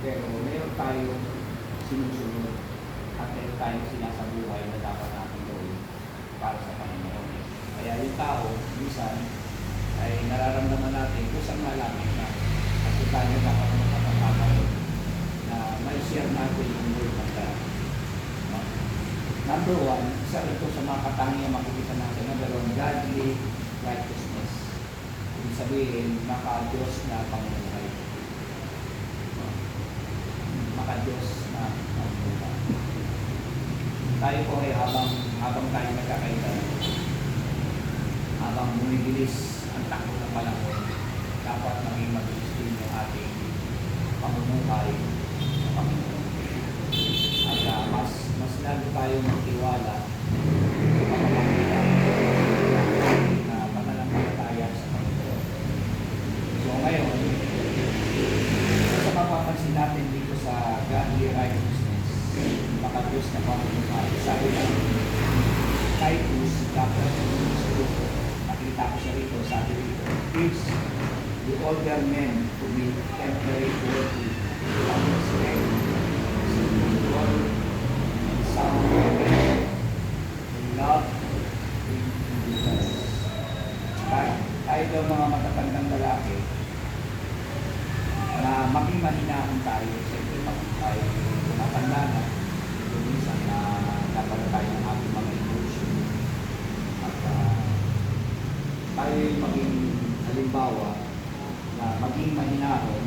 Pero meron tayong sinusunod at meron tayong sinasabuhay na dapat natin gawin para sa Panginoon. Kaya yung tao, minsan, ay nararamdaman natin kung saan malaman na at kung tayo dapat makakakaroon na may share natin yung word ng God. No? Number one, isa ito sa mga katangiang makikita natin. Number one, godly righteousness. Ibig sabihin, maka-Diyos na pangumuhay. No? Maka-Diyos na pangumuhay. Tayo po ay habang tayo nagkakaita, habang bumibilis ang takbo ng panahon, dapat maging mabilis din yung ating pamumuhay sa Panginoon. At mas lalo tayo magtiwala sa pamamagitan na pananampalataya sa Panginoon. So ngayon, sa mapapansin natin dito sa godly righteousness, maka-Diyos na pamumuhay, sabi ng Titus, chapter 2, nakita ko siya rito, sabi rito, teach the older men to be temperate, worthy, of respect, spiritual, and sound, in love, in endurance. Tayo daw mga matatandang lalaki na maging mahinahon tayo, siyempre pag tayo tumatanda na, minsan na dapat tayo ng ating mga emotion. At tayo maging halimbawa na maging mahinahon,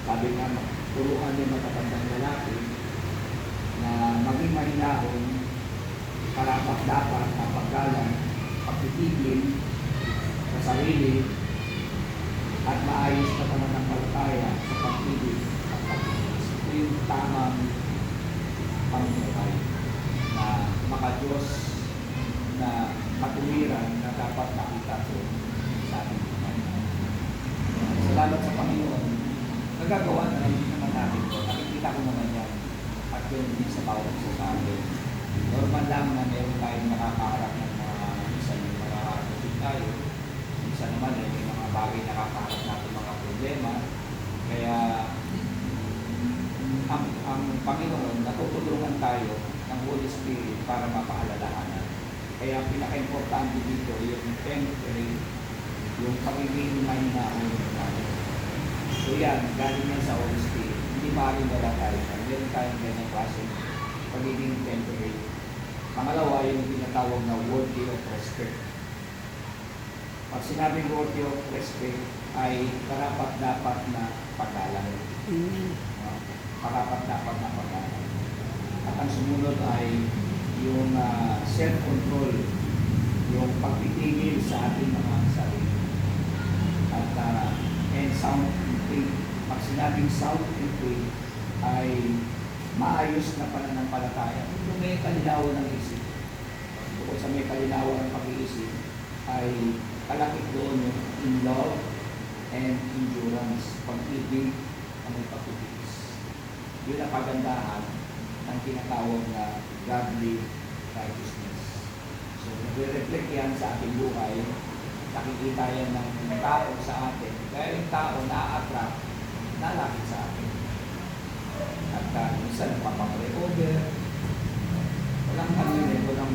sabi nga, turuan yung matatandang lalaki na maging mahinahon, karapat-dapat, paggalang, pagtitigil sa sarili, at maayos na pananampalataya sa pag-ibig at pag-ibig. Ito yung tamang pamumuhay na maka-Diyos na katuwiran na dapat nakita ko sa ating Panginoon. Salamat sa Panginoon. Nagagawa na lang naman natin ito. Nakikita ko naman yan at yun din sa bawat isa sa atin. Normal lang na meron tayong nakakaharap ng mga minsan yung mga kapatid tayo. Minsan naman may mga bagay nakakaharap natin mga problema. Kaya ang Panginoon, natutulungan tayo ng Holy Spirit para mapaalalahanan. Kaya ang pinaka-importante dito, yung temporary, yung pagiging mahinahon natin. So yan, galing yan sa Holy Spirit. Hindi maaaring wala tayo. Meron tayong ganang klase pagiging temporary. Pangalawa, yung tinatawag na worthy of respect. Pag sinabing worthy of respect, ay karapat-dapat na paggalang. Karapat-dapat na paggalang. At ang sumunod ay yung self-control, yung pagtitigil sa ating mga sarili. At and sound and faith. Pag sinabing sound and faith ay maayos na pananampalataya. Kung may kalinawan ng isip, kung sa may kalinawan ng pag-iisip, ay kalakit doon yung in love and endurance, pag-ibig at may pag-ibigis. Yun ang kagandahan ng tinatawag na godly righteousness. So, nagre-reflect yan sa ating buhay. Nakikita yan ng tao sa atin. Kaya yung tao na-attract, nalapit sa atin. At minsan napapang-recover. Walang kanilin, walang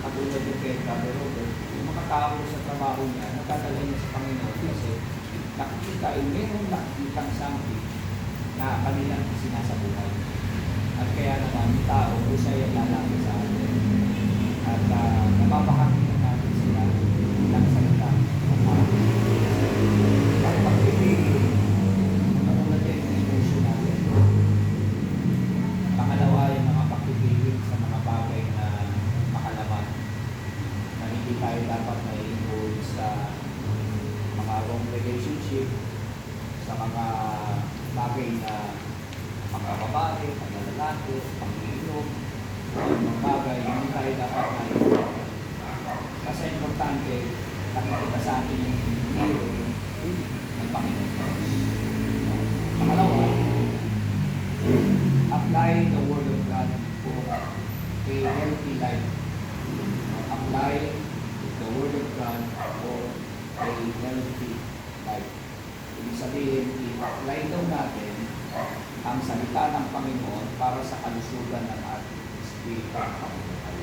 katulad yung kay Brother Robert. Yung mga tao sa trabaho niya, nagdadala niya sa Panginoon kasi nakikita, mayroong nakikitang something na kanilang sinasabuhay. At kaya naman, yung tao, isa yung lalaki sa atin. At napapakakita natin sila ng salita. At pagpipigil, katulad yung emotion natin. Pangalawa, yung mga pagpipigil sa mga bagay na makalaman. Na hindi tayo dapat na-involve sa mga wrong relationship, sa mga bagay na mga babae, mga lalaki, pang-iinom, mga bagay, hindi tayo dapat na kasi importante, nakikita sa atin yung hero ng Panginoon. Pangalawa, apply the Word of God for a healthy life. Apply the Word of God for a healthy life. Ibig sabihin, i-apply daw natin ang salita ng Panginoon para sa kalusugan ng ating espiritu at pamumuhay.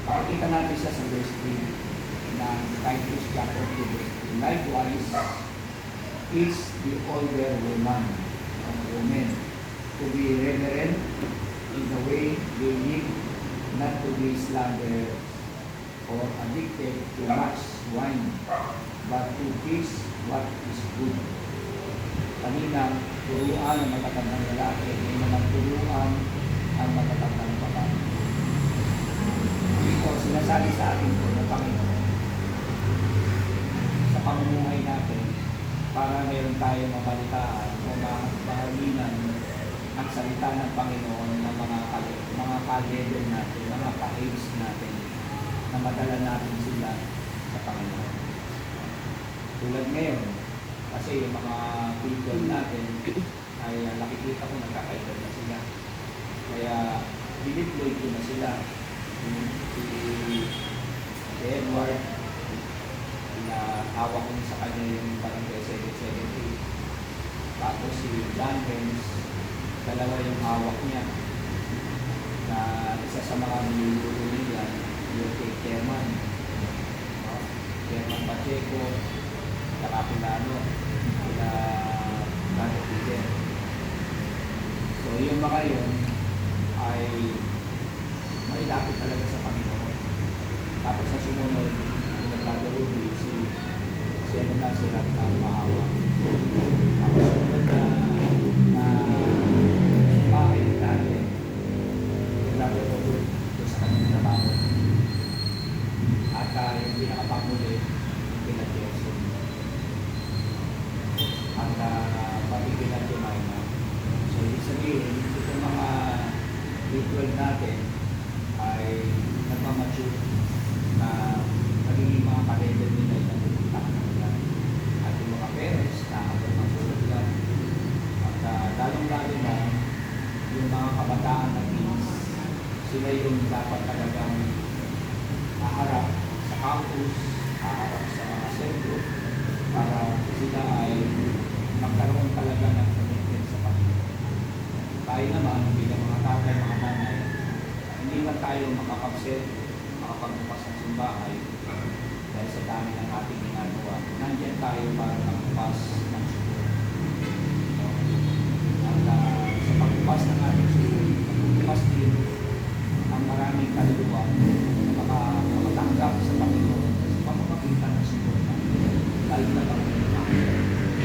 Pakikita natin siya sa verse 3 ng Titus chapter 2 verse 3. Likewise, is the older woman or women to be reverent in the way they live, not to be slanderers or addicted to much wine, but to teach what is good. Kanina, turuan ang matatandang lalaki, hindi naman turuan ang matatandang babae. Ito, sinasabi sa atin po ng Panginoon sa pamumuhay natin para meron tayong mabalitaan o mahalina ang salita ng Panginoon ng mga ka-level natin, mga ka-age natin, na madala natin sila sa Panginoon. Tulad ngayon, kasi yung mga people natin ay nakikita ko nagkakaedad na sila. Kaya diniploy ko na sila. Si Edward, pinahawak ko sa kanya yung barangay 770. Tapos si John Benz, dalawa yung hawak niya. Na isa sa mga niluluto nila, yung kay Chairman. Chairman Pacheco, saka Pilano, sila Kano Peter. So yung mga yun ay may lapit talaga sa Panginoon. Tapos sa sumunod, yung nagkagarubi, si ano na sila ang maawa. Tapos sumunod na bahay natin, nagkagarubi ito sa kanyang trabaho. At yung pinakapamuli, yung pinag-Yeso. At pati pinag-Jumay na. So ibig sabihin, itong mga ritual natin ay nagmamature na nagiging mga ka-level nila yung napupuntahan nila. At yung mga parents na habang magsulog lang. At lalong-lalo na yung mga kabataan na teens, sila yung dapat talagang haharap sa campus, haharap sa mga sentro para sila ay magkaroon talaga ng commitment sa Panginoon. Tayo naman, bilang mga tatay, mga nanay, hindi man tayo makakapset, makapagbukas ng simbahay dahil sa dami ng ating ginagawa. Nandiyan tayo para magbukas ng sugo. At sa pagbukas ng ating sugo, magbukas din ang maraming kaluluwa na makatanggap sa Panginoon sa pamamagitan ng sugo na dahil na Panginoon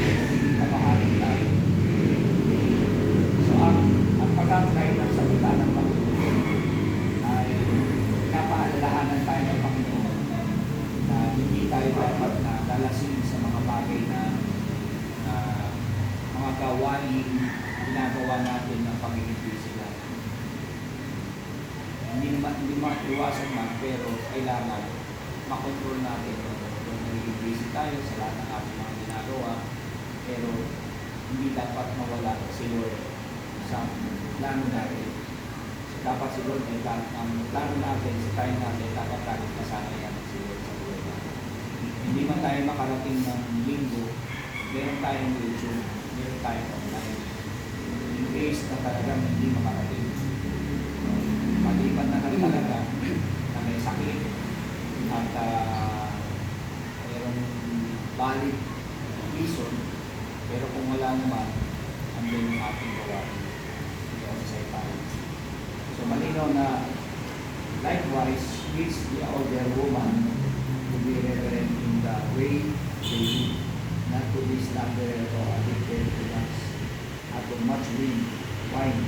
hindi kapaharin tayo. So ang pagkakay ng salita ng Panginoon ay napaalalahanan tayo ng Panginoon na hindi tayo dapat na dalasin sa mga bagay na mga gawain ginagawa natin ng pangingiti sila. Hindi maiwasan man, pero kailangan makontrol natin kung nagiging busy tayo sa lahat ng ating mga ginagawa, pero hindi dapat mawala si Lord sa plano natin. So, dapat si Lord ay ang plano natin, sa tayo natin, dapat laging kasama yan si Lord sa buhay natin. Hindi man tayo makarating ng linggo, meron tayong YouTube, meron tayong online. In case na talagang hindi makarating. Maliban na talaga na may sakit at mayroong valid reason, pero kung wala naman, andun yung ating gawain. Sa tayo. So malinaw na likewise, teach the older woman to be reverent in the way they live, not to be slanderer or addicted to lust, at to much wine.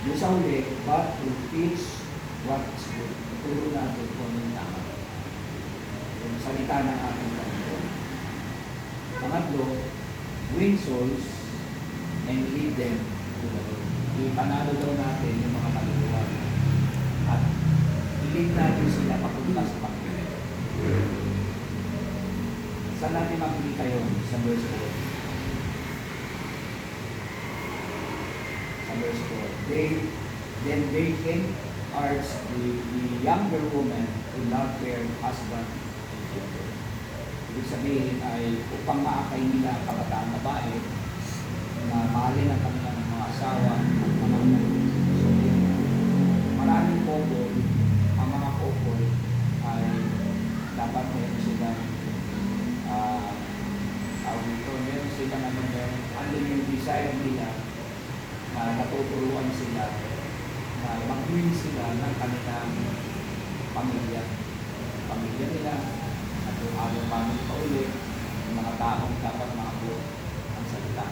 Doon sa huli, but to teach what is good. Ituro natin kung ano yung tama. Yung salita ng ating Panginoon. Pangatlo, win souls and lead them to the Lord. Ipanalo daw natin yung mga kaluluwa at i-lead natin sila papunta sa Panginoon. Saan natin makikita yun? Sa verse 4. Sa verse 4. Then they encourage the younger woman to love their husband and children. Ibig sabihin ay upang maakay nila ang kabataan babae na desire nila na natuturuan sila na mag-win sila ng kanilang pamilya. Pamilya nila at yung aming pamilya pa ulit, yung mga taong dapat maabot ang salita.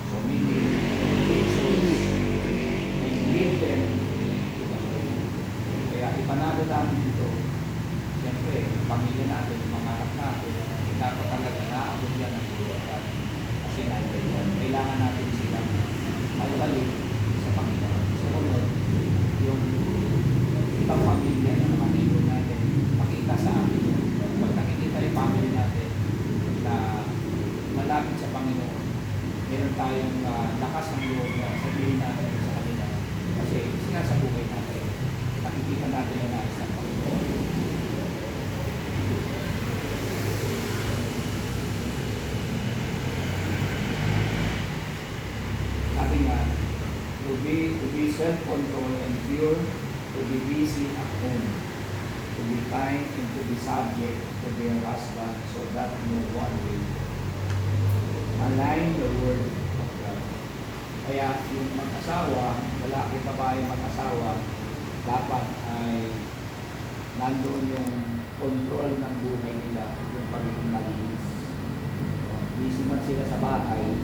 So meaning, Jesus may lead them to the Lord. Kaya ipanalo namin dito, siyempre, pamilya natin, mga anak natin, dapat talaga naabot yan ang buwan. Kasi kailangan natin silang maibalik sa Panginoon. Sumunod, yung ibang pamilya na mga neighbor natin, makita sa amin yun. Pag nakikita yung pamilya natin na malapit sa Panginoon, meron tayong lakas ng loob na sabihin natin sa kanila. Kasi sinasabuhay natin, nakikita natin yung nais ng Panginoon. Sabi nga, to be self-control and pure, to be busy at home, to be kind and to be subject to their husband so that no one will align the word of God. Kaya yung mag-asawa, lalaki, babae, mag-asawa, dapat ay nandoon yung control ng buhay nila, yung pagiging malinis. Busy man sila sa bahay,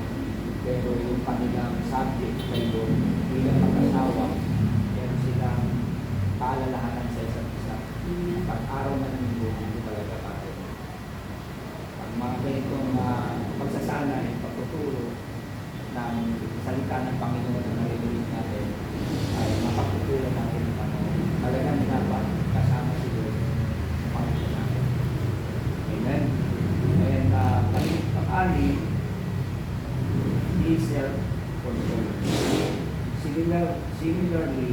pero yung kanilang subject kay Lord, bilang mag-asawa, meron silang paalalahanan sa isa't isa. Pag-araw na ng linggo, hindi talaga tayo. Ang mga ganitong pagsasanay, pagtuturo ng salita ng Panginoon na narinig natin, ay mapagtuturo natin ng Panginoon. Talagang dapat kasama si Lord sa Panginoon natin. Amen? And pang-ali, is self-control. Similarly,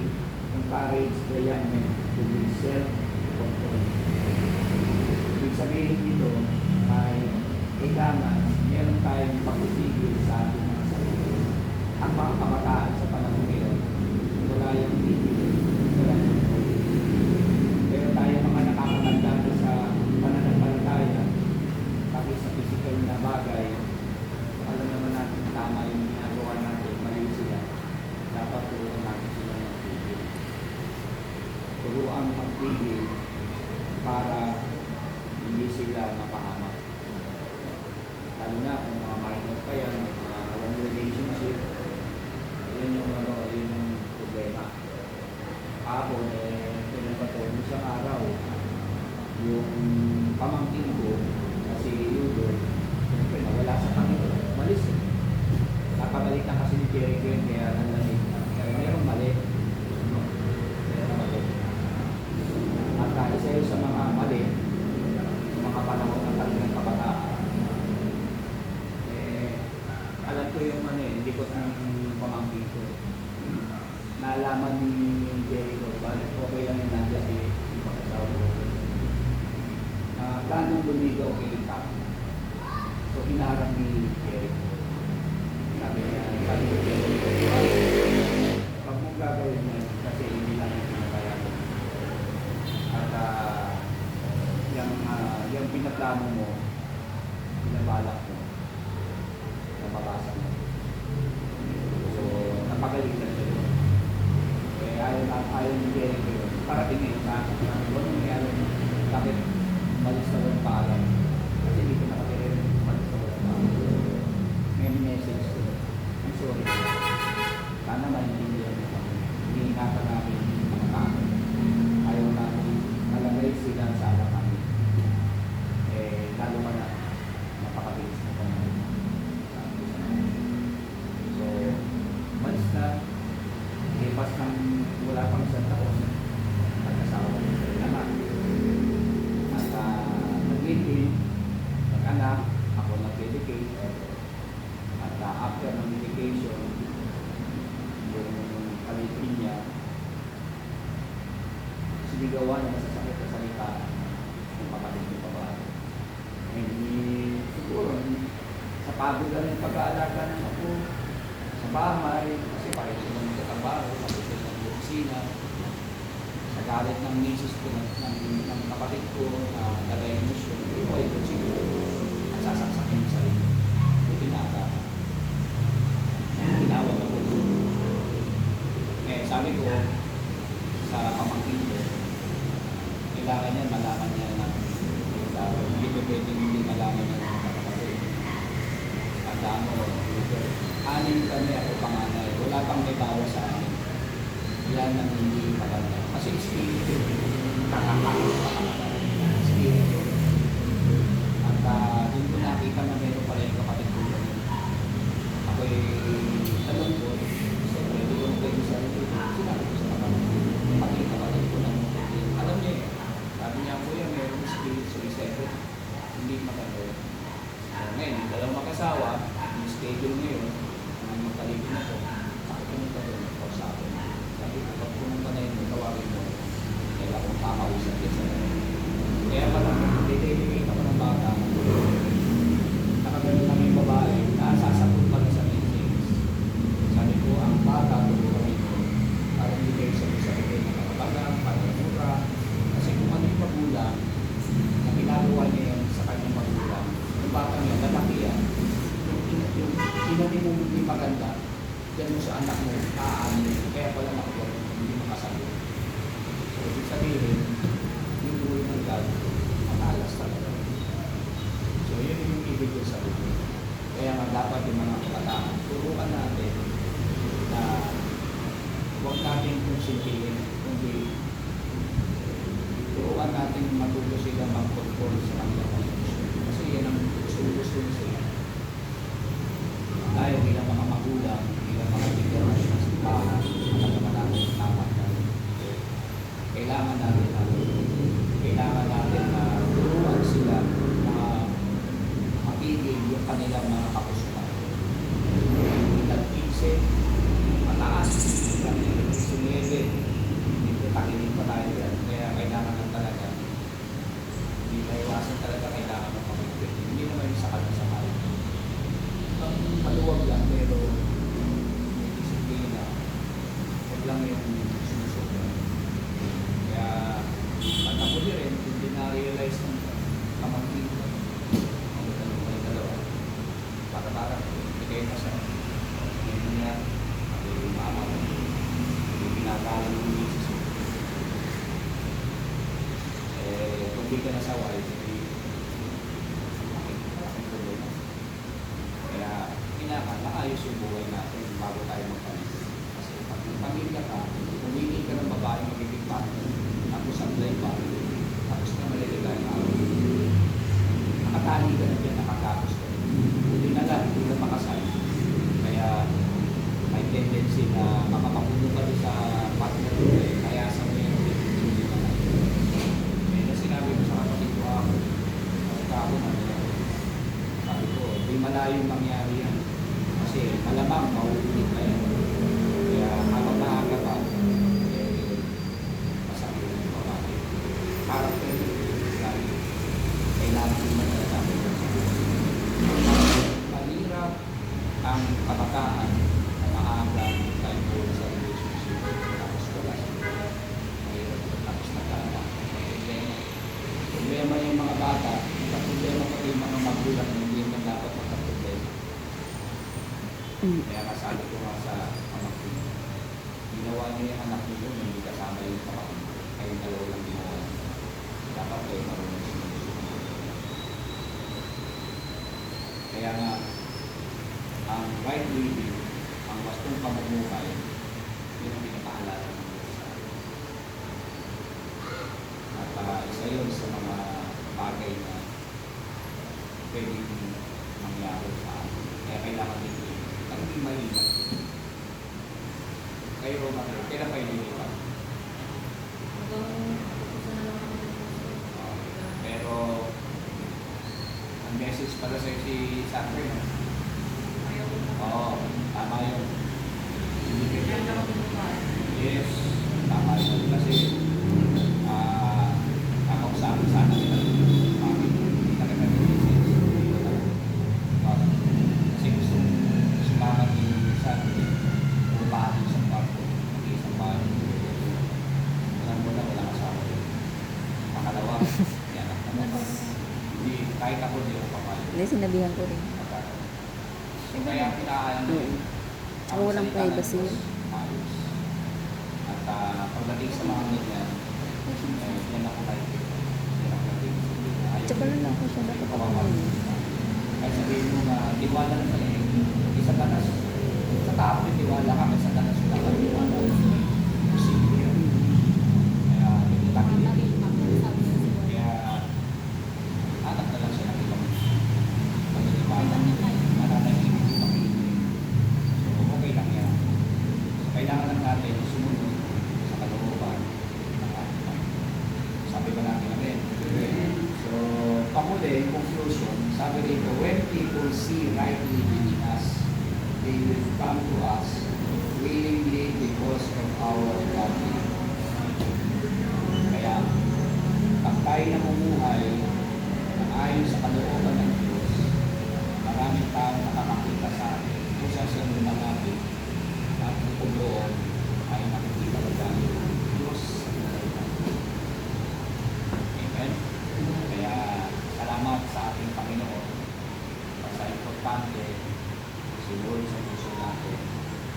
encourage the young men to be self-control. Ibig sabihin dito ay kailangan meron tayong pagpipigil sa ating mga sarili. Ang mga kabataan sa panahon ngayon, wala yung pigil, wala yung pigil. Pero tayo mga nakakatanda sa pananampalataya, pati sa physical na bagay, alam naman natin tama yung ginagawa natin, mali sila. Dapat turuan natin sila ng pigil. Turuan magpigil para hindi sila mapahamak. Lalo na kung mga minor pa yan, mga wrong relationship, yun yung problema. Ako, kailan ba ito? Isang araw, yung pamangkin ko, kasi Yudo, siyempre nawala sa Panginoon, malis eh. Napabalik na kasi ni Jerry Gwen, kaya nanlamig na. Kaya merong mali. Merong mali. At isa yun sa mga mali, sa mga panahon ng kanilang kabataan. Alam ko yung likot ng pamangkin ko. Naalaman ni Jerry Gwen, balik okay lang yung nandiyan si pag-asawa ko. Planong lumigaw kay Tap. So, hinarang ni Jerry. Sabi ko Jerry, pag mong gagawin yan, kasi hindi lang yung pinakayanan. At yung pinaplano mo, pinabalak mo, napabasa mo. So, napagalitan siya. Kaya ayaw ni Jerry yun. Parating ngayon sa akin, huwag nangyari, bakit malis na walang paalam? Kasi dito nakatira malis na walang paalam. May message ko. I'm sorry. Sana maintindihan mo. Hindi ingatan namin yung mga tao. Ayaw namin malagay sila sa alam namin. Lalo man na napakabilis na panahon. So, malis na. Lipas ng wala pang isang taon. Pag-asawa ko sa naman. At nag-ibig, nag-anak, ako nag-dedicate. At after ng dedication, yung palitin niya, sinigawan niya sa sakit na salita ng kapatid ng babae. Hindi siguro, sa pagod na rin pag-aalaga ng ako sa bahay, kasi parang sila sa trabaho, tapos sila ng opisina. Sa galit ng misis ko, ng kapatid ko, na nag-emosyon, ay ko siguro, at sasaksakin sa rin. Ito pinaka. Anim kami, ako panganay. Wala pang may bawas sa amin. Yan ang hindi maganda. Kasi espiritu, nakakakot pa ka. Espiritu. At doon ko nakita na meron pala yung kapatid ko. Ako'y alam ko, siyempre, hindi ko pwede sa rin. Sinabi ko sa kapatid. Pati kapatid ko ng alam niya eh. Sabi niya, kuya, meron spirit sa reserve. Hindi maganda yun. Ngayon, yung dalawang mag-asawa, yung schedule ngayon, ang magpaligid na po, pumunta doon ako sa akin. Sabi ko, pag pumunta na yun, tawagin mo, kaya akong kakausap din sa akin. Kaya pala, didedicate ako ng bata. Nakagaling kami yung babae, nasasakot pala sa meetings. Sabi ko, ang bata, tulungan ko, para hindi kayo sa akin, nakakabagang, pagmamura. Kasi kung ano yung magulang, na ginagawa niya yan sa kanyang magulang, yung bata niya, lalaki yan, yung inabi mo hindi maganda, dyan mo sa anak mo, aanin, kaya pala nakuha, hindi makasagot. So, ibig sabihin, yung buhay ng God, matalas talaga. So, yun yung ibig ko sabihin. Kaya nga dapat yung mga kabataan, turuan natin na huwag natin kung silbihin, kundi turuan natin matuto sila mag-control sa kanilang emotion. Kasi yan ang gusto sila. Tayo bilang mga magulang, bilang mga lideran ng simbahan, alam naman natin tama na. Kailangan natin na turuan sila na mapigil yung kanilang mga kapusukan. Edad 15, mataas, sumiyete, dito takinig pa tayo yan. Kaya kailangan lang talaga, hindi maiwasan talaga kailangan ng pamigil. Hindi naman yung sakal na sakal. Ang maluwag lang, pero may disiplina. Huwag lang yung sumusobra. Kaya, pag ako rin, hindi na-realize ng pamangkin ko. May dalawa. Para hindi kayo nasa. Hindi niya, yung mama ko, hindi pinagalang yung misis ko. Kung hindi ka nasawa, hindi malaking problema. Kaya, kailangan maayos yung buhay natin bago tayo magpamilya. Kasi pag pamilya ka, pumili ka ng babae magiging partner, tapos apply pa, tapos na maliligay ka. Nakatali ka na dyan, nakatapos ka na. Hindi na lang, hindi na makasal. Kaya, may tendency na makapapuno ka sa partner mo, kaya sa mo yung hindi ka na. Kaya na sinabi ko sa kapatid ko ako, ako na sabi ko, di malayong mangyari yan. Kasi malamang mauulit na yan. Kaya habang maaga pa, masakit yung babae. Character, kailangan din na talaga. Mahirap ang kabataan na maaga tayo po sa relationship. Tapos wala siya. Mahirap tapos nagkaanak. Problema yung mga bata, problema pati yung mga magulang na hindi na dapat magkaproblema. Kaya kasabi ko nga sa pamangkin, ginawa niyo yung anak niyo na hindi kasama yung pamangkin. Kayong dalawa lang ginawa. Dapat kayo marunong sinusunod. Kaya nga, ang right living, ang wastong pamumuhay, yun ang pinapaalala ng Diyos sa atin. At isa yun sa mga bagay na pwedeng mangyari sa atin. Kaya kailangan din yun. Ang hindi mahirap. Kayo, Romano, kailan kayo lilipat? Pero, ang message pala sa'yo si Sandra, no? Oo, tama yun. Yes, tama yun. Kasi, ako sa akin sana nila. Hindi na kita kasi gusto sumangat yung Sandra, pumahan sa kwarto, mag-iisang bahay. Alam mo na, walang asawa. Pangalawa, yan ang naman. Hindi, kahit ako di ako papayag. Hindi, sinabihan ko rin. Kaya pinaalam mo yun. Ako walang privacy yun. Ayos. At pagdating sa mga ganyan, yan ako like. Yan ako like. Tsaka lang ako siya dapat ako Kahit sabihin mo na, tiwala na sa iyo. Isa ka na come to us willingly because of our godly. Kaya, pag tayo namumuhay na ayon sa kalooban ng Diyos, maraming taong nakakakita sa atin kung sa sinunod natin at bukod doon ay nakikita ko ng Diyos sa buhay natin. Amen? Kaya, salamat sa ating Panginoon. Basta importante, si Lord sa puso natin,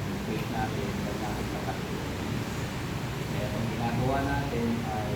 yung faith natin, huwag natin pagkakitin. Kaya kung ginagawa natin ay